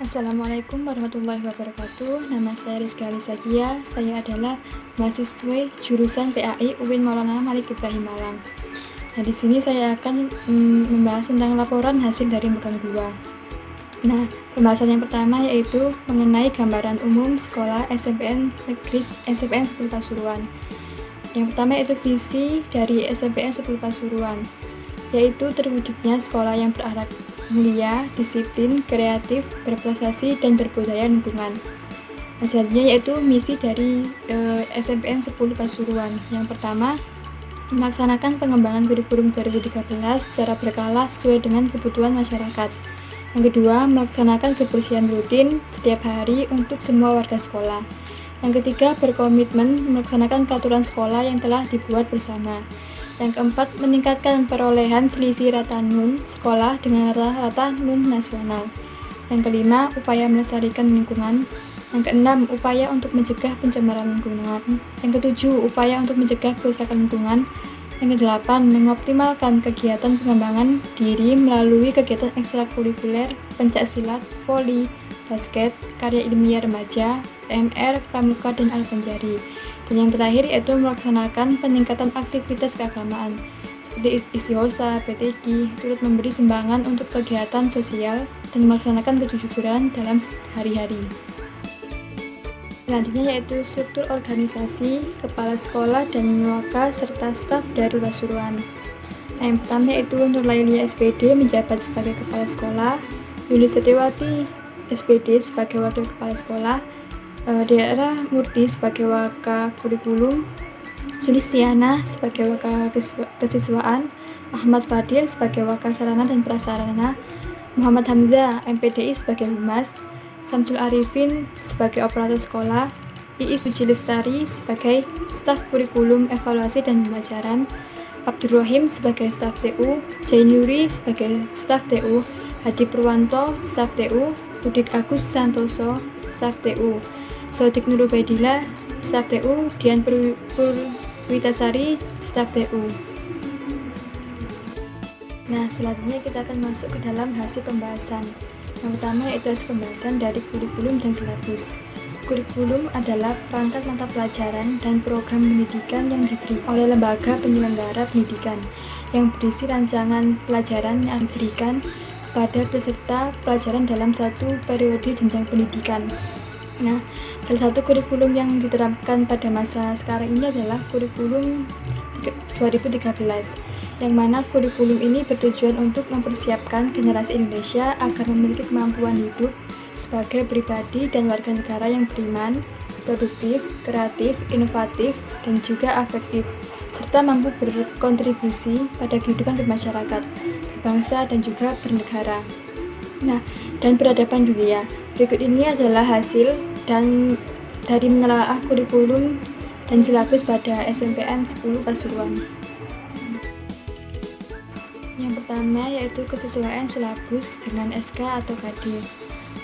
Assalamualaikum warahmatullahi wabarakatuh. Nama saya Rizky Alisagia. Saya adalah mahasiswa jurusan PAI UIN Maulana Malik Ibrahim Malang. Nah, di sini saya akan membahas tentang laporan hasil dari Magang 2. Nah, pembahasan yang pertama yaitu mengenai gambaran umum sekolah SMPN Negeri SMPN 10 Pasuruan. Yang pertama yaitu visi dari SMPN 10 Pasuruan, yaitu terwujudnya sekolah yang berakhlak mulia, disiplin, kreatif, berprestasi, dan berbudaya lingkungan. Selanjutnya yaitu misi dari SMPN 10 Pasuruan. Yang pertama, melaksanakan pengembangan kurikulum 2013 secara berkala sesuai dengan kebutuhan masyarakat. Yang kedua, melaksanakan kebersihan rutin setiap hari untuk semua warga sekolah. Yang ketiga, berkomitmen melaksanakan peraturan sekolah yang telah dibuat bersama. Yang keempat, meningkatkan perolehan selisih rata NUN sekolah dengan rata-rata NUN nasional. Yang kelima, upaya melestarikan lingkungan. Yang keenam, upaya untuk mencegah pencemaran lingkungan. Yang ketujuh, upaya untuk mencegah kerusakan lingkungan. Yang kedelapan, mengoptimalkan kegiatan pengembangan diri melalui kegiatan ekstrakurikuler, pencaksilat, voli, basket, karya ilmiah remaja, PMR, pramuka, dan alpenjari. Dan yang terakhir yaitu melaksanakan peningkatan aktivitas keagamaan seperti istighosa, PTQ, turut memberi sumbangan untuk kegiatan sosial dan melaksanakan kejujuran dalam hari-hari. Selanjutnya yaitu struktur organisasi, kepala sekolah, dan waka serta staf dari Pasuruan. Yang pertama yaitu Nurlailia SPD menjabat sebagai kepala sekolah, Yuli Setiawati SPD sebagai wakil kepala sekolah, Daerah Murti sebagai waka kurikulum, Sulistiana sebagai waka kesiswaan, Ahmad Fadil sebagai waka sarana dan prasarana, Muhammad Hamzah MPDI sebagai humas, Samsul Arifin sebagai operator sekolah, Iis Bujilestari sebagai staf kurikulum evaluasi dan pembelajaran, Abdul Rahim sebagai staf TU, Zainuri sebagai staf TU, Hadi Purwanto staf TU, Ludik Agus Santoso staf TU, Sodik Nurubaidillah staf TU, Dian Purwitasari staf TU. Nah, selanjutnya kita akan masuk ke dalam hasil pembahasan. Yang pertama yaitu hasil pembahasan dari kurikulum dan silabus. Kurikulum adalah perangkat mata pelajaran dan program pendidikan yang diberikan oleh lembaga penyelenggara pendidikan yang berisi rancangan pelajaran yang diberikan kepada peserta pelajaran dalam satu periode jenjang pendidikan. Nah, salah satu kurikulum yang diterapkan pada masa sekarang ini adalah kurikulum 2013, yang mana kurikulum ini bertujuan untuk mempersiapkan generasi Indonesia agar memiliki kemampuan hidup sebagai pribadi dan warga negara yang beriman, produktif, kreatif, inovatif, dan juga afektif, serta mampu berkontribusi pada kehidupan bermasyarakat, berbangsa, dan juga bernegara. Nah, dan peradaban dunia. Berikut ini adalah hasil dan dari menelaah kurikulum dan silabus pada SMPN 10 Pasuruan. Yang pertama yaitu kesesuaian silabus dengan SK atau KD.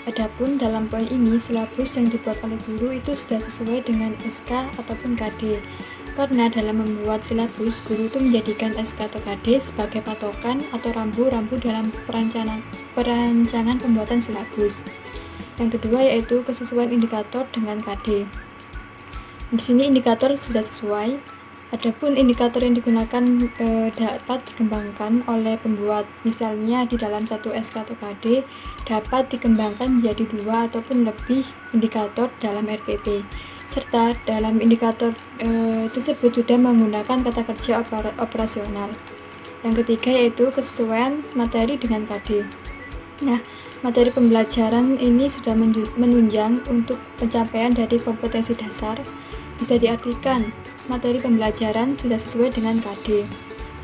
Adapun dalam poin ini, silabus yang dibuat oleh guru itu sudah sesuai dengan SK ataupun KD. Karena dalam membuat silabus, guru itu menjadikan SK atau KD sebagai patokan atau rambu-rambu dalam perancangan pembuatan silabus. Yang kedua yaitu kesesuaian indikator dengan KD. Di sini indikator sudah sesuai. Adapun indikator yang digunakan dapat dikembangkan oleh pembuat. Misalnya di dalam satu SK atau KD dapat dikembangkan menjadi 2 ataupun lebih indikator dalam RPP. Serta dalam indikator tersebut sudah menggunakan kata kerja operasional. Yang ketiga yaitu kesesuaian materi dengan KD. Nah, materi pembelajaran ini sudah menunjang untuk pencapaian dari kompetensi dasar. Bisa diartikan, materi pembelajaran sudah sesuai dengan KD.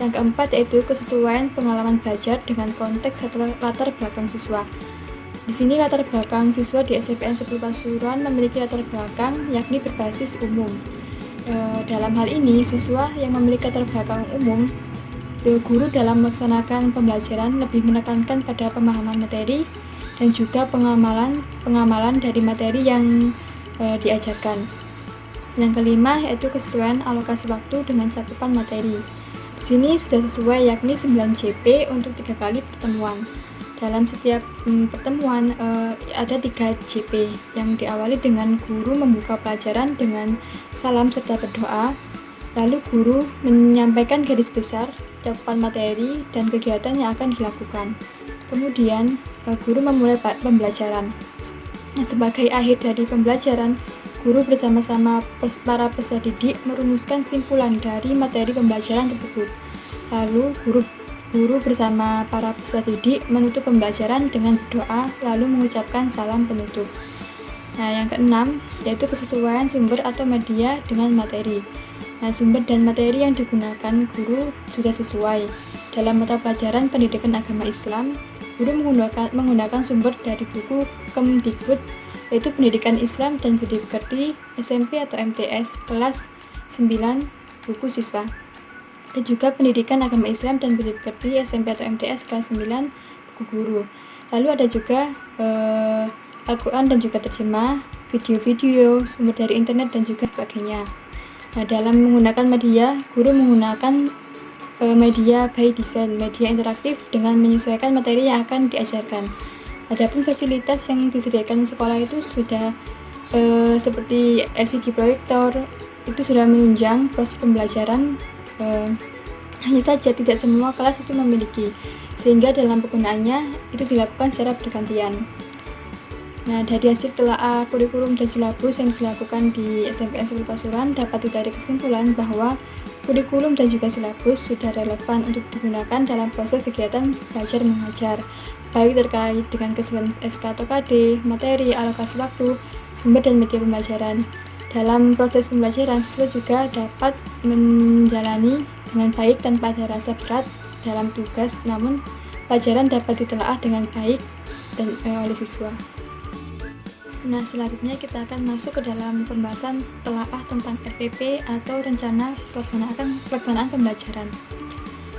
Yang keempat yaitu kesesuaian pengalaman belajar dengan konteks atau latar belakang siswa. Di sini latar belakang siswa di SMPN 10 Pasuruan memiliki latar belakang yakni berbasis umum. Dalam hal ini, siswa yang memiliki latar belakang umum, guru dalam melaksanakan pembelajaran lebih menekankan pada pemahaman materi dan juga pengamalan dari materi yang diajarkan. Yang kelima yaitu kesesuaian alokasi waktu dengan cakupan materi. Di sini sudah sesuai yakni 9 JP untuk 3 kali pertemuan. Dalam setiap pertemuan ada 3 JP yang diawali dengan guru membuka pelajaran dengan salam serta berdoa, lalu guru menyampaikan garis besar cakupan materi dan kegiatan yang akan dilakukan. Kemudian guru memulai pembelajaran. Nah, sebagai akhir dari pembelajaran, guru bersama-sama para peserta didik merumuskan simpulan dari materi pembelajaran tersebut. Lalu guru bersama para peserta didik menutup pembelajaran dengan berdoa, lalu mengucapkan salam penutup. Nah, yang keenam yaitu kesesuaian sumber atau media dengan materi. Nah, sumber dan materi yang digunakan guru sudah sesuai. Dalam mata pelajaran pendidikan agama Islam, guru menggunakan sumber dari buku Kemdikbud, yaitu Pendidikan Islam dan Budi Pekerti SMP atau MTS kelas 9 buku siswa, dan juga Pendidikan Agama Islam dan Budi Pekerti SMP atau MTS kelas 9 buku guru. Lalu ada juga Al-Quran dan juga terjemah, video-video, sumber dari internet dan juga sebagainya. Nah, dalam menggunakan media, guru menggunakan media by design, media interaktif dengan menyesuaikan materi yang akan diajarkan. Adapun fasilitas yang disediakan sekolah itu sudah seperti LCD proyektor, itu sudah menunjang proses pembelajaran. Hanya saja tidak semua kelas itu memiliki, sehingga dalam penggunaannya itu dilakukan secara bergantian. Nah, dari hasil telaah kurikulum dan silabus yang dilakukan di SMPN 10 Pasuruan dapat ditarik kesimpulan bahwa kurikulum dan juga silabus sudah relevan untuk digunakan dalam proses kegiatan belajar mengajar, baik terkait dengan kesesuaian SK atau KD, materi, alokasi waktu, sumber dan media pembelajaran. Dalam proses pembelajaran, siswa juga dapat menjalani dengan baik tanpa ada rasa berat dalam tugas, namun pelajaran dapat ditelaah dengan baik dan oleh siswa. Nah, selanjutnya kita akan masuk ke dalam pembahasan telaah tentang RPP atau rencana pelaksanaan pembelajaran.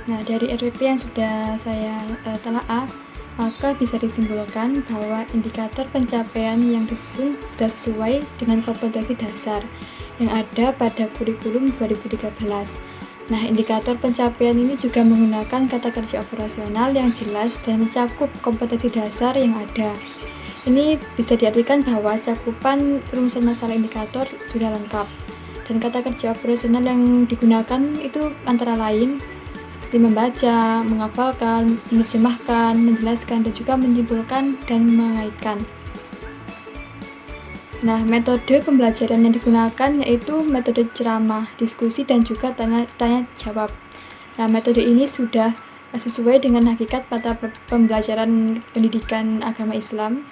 Nah, dari RPP yang sudah saya telaah, maka bisa disimpulkan bahwa indikator pencapaian yang disusun sudah sesuai dengan kompetensi dasar yang ada pada kurikulum 2013. Nah, indikator pencapaian ini juga menggunakan kata kerja operasional yang jelas dan mencakup kompetensi dasar yang ada. Ini bisa diartikan bahwa cakupan rumusan masalah indikator sudah lengkap, dan kata kerja operasional yang digunakan itu antara lain seperti membaca, menghafalkan, menerjemahkan, menjelaskan, dan juga menyimpulkan dan mengaitkan. Nah, metode pembelajaran yang digunakan yaitu metode ceramah, diskusi, dan juga tanya jawab. Nah, metode ini sudah sesuai dengan hakikat mata pembelajaran pendidikan agama Islam.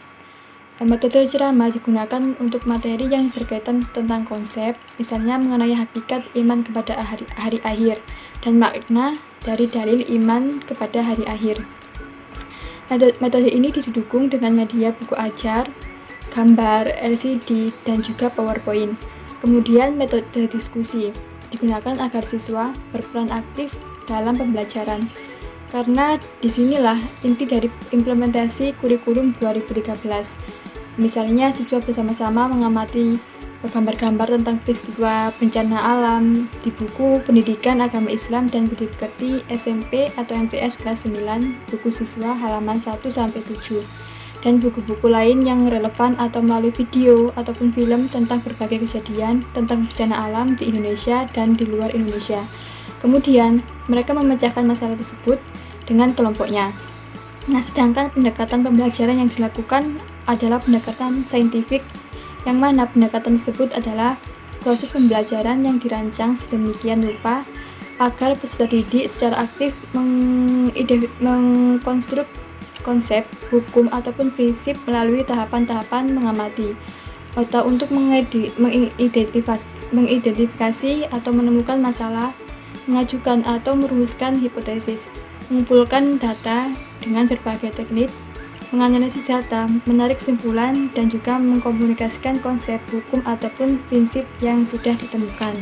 Metode ceramah digunakan untuk materi yang berkaitan tentang konsep, misalnya mengenai hakikat iman kepada hari akhir dan makna dari dalil iman kepada hari akhir. Metode ini didukung dengan media buku ajar, gambar, LCD, dan juga PowerPoint. Kemudian metode diskusi digunakan agar siswa berperan aktif dalam pembelajaran, karena disinilah inti dari implementasi kurikulum 2013. Misalnya, siswa bersama-sama mengamati gambar-gambar tentang peristiwa bencana alam di buku Pendidikan Agama Islam dan Budi Pekerti SMP atau MTS kelas 9 buku siswa halaman 1-7, dan buku-buku lain yang relevan atau melalui video ataupun film tentang berbagai kejadian tentang bencana alam di Indonesia dan di luar Indonesia. Kemudian, mereka memecahkan masalah tersebut dengan kelompoknya. Nah, sedangkan pendekatan pembelajaran yang dilakukan adalah pendekatan saintifik, yang mana pendekatan tersebut adalah proses pembelajaran yang dirancang sedemikian rupa agar peserta didik secara aktif mengkonstruk konsep, hukum, ataupun prinsip melalui tahapan-tahapan mengamati, atau untuk mengidentifikasi atau menemukan masalah, mengajukan atau merumuskan hipotesis, mengumpulkan data dengan berbagai teknik, menganalisis data, menarik kesimpulan, dan juga mengkomunikasikan konsep, hukum, ataupun prinsip yang sudah ditemukan.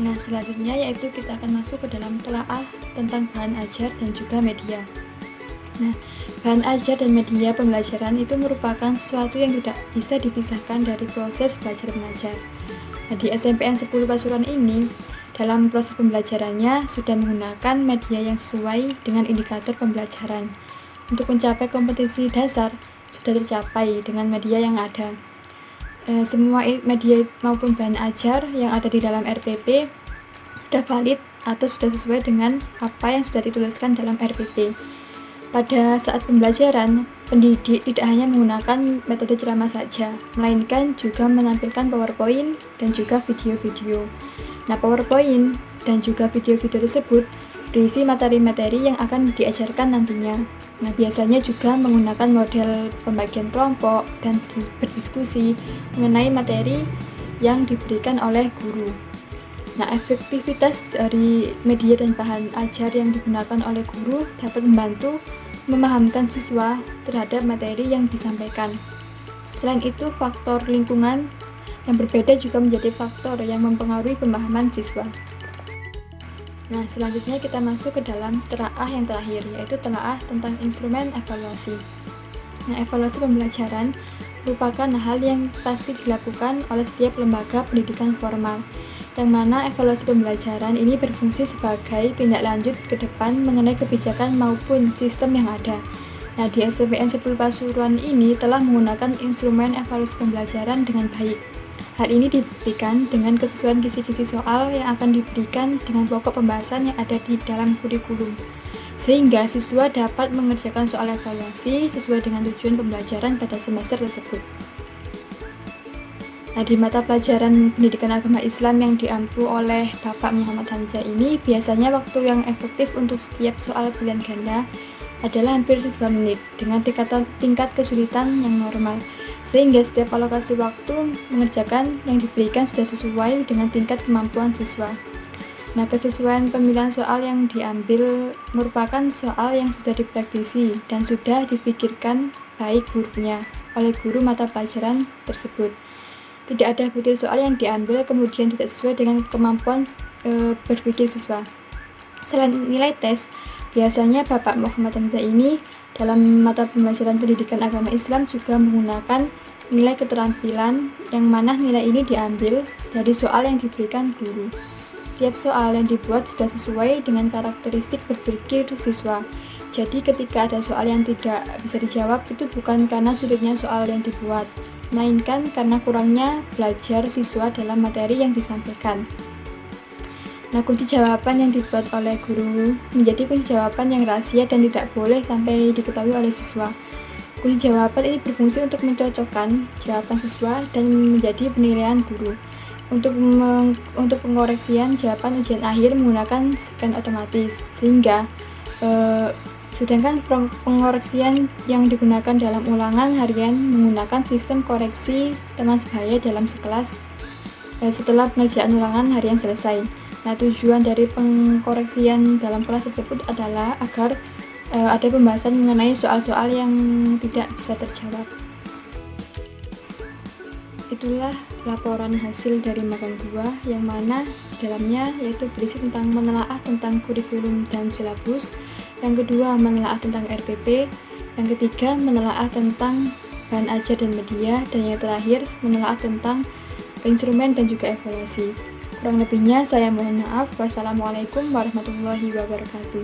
Nah, selanjutnya yaitu kita akan masuk ke dalam telaah tentang bahan ajar dan juga media. Nah, bahan ajar dan media pembelajaran itu merupakan sesuatu yang tidak bisa dipisahkan dari proses belajar mengajar. Nah, di SMPN 10 Pasuruan ini, dalam proses pembelajarannya sudah menggunakan media yang sesuai dengan indikator pembelajaran. untuk mencapai kompetensi dasar sudah tercapai dengan media yang ada. Semua media maupun bahan ajar yang ada di dalam RPP sudah valid atau sudah sesuai dengan apa yang sudah dituliskan dalam RPP. Pada saat pembelajaran, pendidik tidak hanya menggunakan metode ceramah saja, melainkan juga menampilkan PowerPoint dan juga video-video. Nah, PowerPoint dan juga video-video tersebut berisi materi-materi yang akan diajarkan nantinya. Nah, biasanya juga menggunakan model pembagian kelompok dan berdiskusi mengenai materi yang diberikan oleh guru. Nah, efektivitas dari media dan bahan ajar yang digunakan oleh guru dapat membantu memahamkan siswa terhadap materi yang disampaikan. Selain itu, faktor lingkungan yang berbeda juga menjadi faktor yang mempengaruhi pemahaman siswa. Nah, selanjutnya kita masuk ke dalam telaah yang terakhir, yaitu telaah tentang instrumen evaluasi. Nah, evaluasi pembelajaran merupakan hal yang pasti dilakukan oleh setiap lembaga pendidikan formal, yang mana evaluasi pembelajaran ini berfungsi sebagai tindak lanjut ke depan mengenai kebijakan maupun sistem yang ada. Nah, di STPN 10 Pasuruan ini telah menggunakan instrumen evaluasi pembelajaran dengan baik. Hal ini dibuktikan dengan kesesuaian kisi-kisi soal yang akan diberikan dengan pokok pembahasan yang ada di dalam kurikulum, sehingga siswa dapat mengerjakan soal evaluasi sesuai dengan tujuan pembelajaran pada semester tersebut. Nah, di mata pelajaran pendidikan agama Islam yang diampu oleh Bapak Muhammad Hamzah ini, biasanya waktu yang efektif untuk setiap soal pilihan ganda adalah hampir 2 menit dengan tingkat kesulitan yang normal, sehingga setiap alokasi waktu mengerjakan yang diberikan sudah sesuai dengan tingkat kemampuan siswa. Nah, kesesuaian pemilihan soal yang diambil merupakan soal yang sudah dipraktisi dan sudah dipikirkan baik gurunya oleh guru mata pelajaran tersebut. Tidak ada butir soal yang diambil kemudian tidak sesuai dengan kemampuan berpikir siswa. Selain nilai tes, biasanya Bapak Muhammad Hamzah ini dalam mata pembelajaran pendidikan agama Islam juga menggunakan nilai keterampilan, yang mana nilai ini diambil dari soal yang diberikan guru. Setiap soal yang dibuat sudah sesuai dengan karakteristik berpikir siswa. Jadi ketika ada soal yang tidak bisa dijawab, itu bukan karena sulitnya soal yang dibuat, melainkan karena kurangnya belajar siswa dalam materi yang disampaikan. Nah, kunci jawaban yang dibuat oleh guru menjadi kunci jawaban yang rahasia dan tidak boleh sampai diketahui oleh siswa. Kunci jawaban ini berfungsi untuk mencocokkan jawaban siswa dan menjadi penilaian guru. Untuk pengoreksian jawaban ujian akhir menggunakan scan otomatis, sehingga sedangkan pengoreksian yang digunakan dalam ulangan harian menggunakan sistem koreksi teman sebaya dalam sekelas setelah pengerjaan ulangan harian selesai. Nah, tujuan dari pengkoreksian dalam kelas tersebut adalah agar ada pembahasan mengenai soal-soal yang tidak bisa terjawab. Itulah laporan hasil dari magang 2 yang mana di dalamnya yaitu berisi tentang menelaah tentang kurikulum dan silabus, yang kedua menelaah tentang RPP, yang ketiga menelaah tentang bahan ajar dan media, dan yang terakhir menelaah tentang instrumen dan juga evaluasi. Kurang lebihnya saya mohon maaf. Wassalamualaikum warahmatullahi wabarakatuh.